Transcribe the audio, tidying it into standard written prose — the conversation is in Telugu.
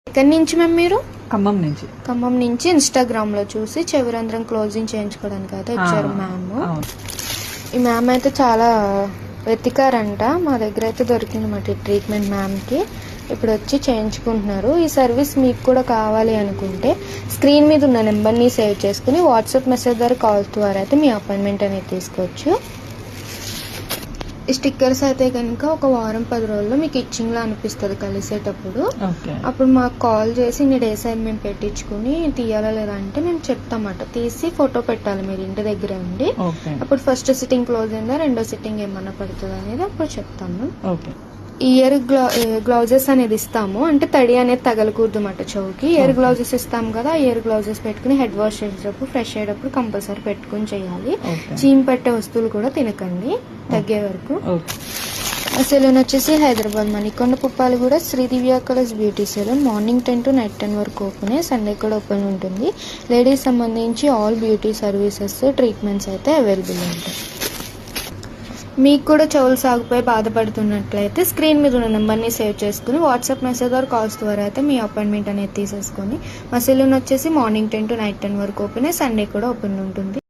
ఎక్కడి నుంచి మ్యామ్ మీరు? ఖమ్మం నుంచి ఇన్స్టాగ్రామ్ లో చూసి చెవిరంధ్రం క్లోజింగ్ చేయించుకోవడానికి అయితే వచ్చారు మ్యామ్. ఈ మ్యామ్ అయితే చాలా వెతికారంట, మా దగ్గర అయితే దొరికిందన్నమాట ఈ ట్రీట్మెంట్ మ్యామ్కి. ఇప్పుడు వచ్చి చేయించుకుంటున్నారు. ఈ సర్వీస్ మీకు కూడా కావాలి అనుకుంటే స్క్రీన్ మీద ఉన్న నెంబర్ని సేవ్ చేసుకుని వాట్సాప్ మెసేజ్ ద్వారా కాల్స్ ద్వారా అయితే మీ అపాయింట్మెంట్ అనేది తీసుకోవచ్చు. ఈ స్టిక్కర్స్ అయితే కనుక ఒక వారం 10 రోజుల్లో మీకు ఇచ్చింగ్ లా అనిపిస్తుంది కలిసేటప్పుడు. అప్పుడు మాకు కాల్ చేసి ఇన్ని డేస్ అయి మేము పెట్టించుకుని తీయాలా లేదా అంటే మేము చెప్తామట. తీసి ఫోటో పెట్టాలి మీరు ఇంటి దగ్గర ఉండి. అప్పుడు ఫస్ట్ సిట్టింగ్ క్లోజ్ అయిందా, రెండో సిట్టింగ్ ఏమన్నా పడుతుంది అనేది అప్పుడు చెప్తాము. ఇయర్ గ్లౌజెస్ అనేది ఇస్తాము, అంటే తడి అనేది తగలకూడదు అన్నమాట చెవుకి. ఇయర్ గ్లౌజెస్ ఇస్తాం కదా, ఇయర్ గ్లౌజెస్ పెట్టుకుని హెడ్ వాష్ చేసేటప్పుడు ఫ్రెష్ అయ్యేటప్పుడు కంపల్సరీ పెట్టుకుని చేయాలి. చీమ్ పెట్టే వస్తువులు కూడా తినకండి తగ్గే వరకు. సెలూన్ వచ్చేసి Hyderabad Manikonda Puppalaguda Shri Divya colours beauty salon. Morning 10 to night 10 వరకు ఓపెన్, సండే కూడా ఓపెన్ ఉంటుంది. లేడీస్ సంబంధించి ఆల్ బ్యూటీ సర్వీసెస్ ట్రీట్మెంట్స్ అయితే అవైలబుల్ ఉంటాయి. మీకు కూడా చెవులు సాగిపోయి బాధపడుతున్నట్లయితే స్క్రీన్ మీద ఉన్న నెంబర్ని సేవ్ చేసుకుని వాట్సాప్ మెసేజ్ ద్వారా కాల్స్ ద్వారా అయితే మీ అపాయింట్మెంట్ అనేది తీసేసుకొని. మా సెలూన్ వచ్చేసి మార్నింగ్ 10 to నైట్ 10 వరకు ఓపెన్, సండే కూడా ఓపెన్ ఉంటుంది.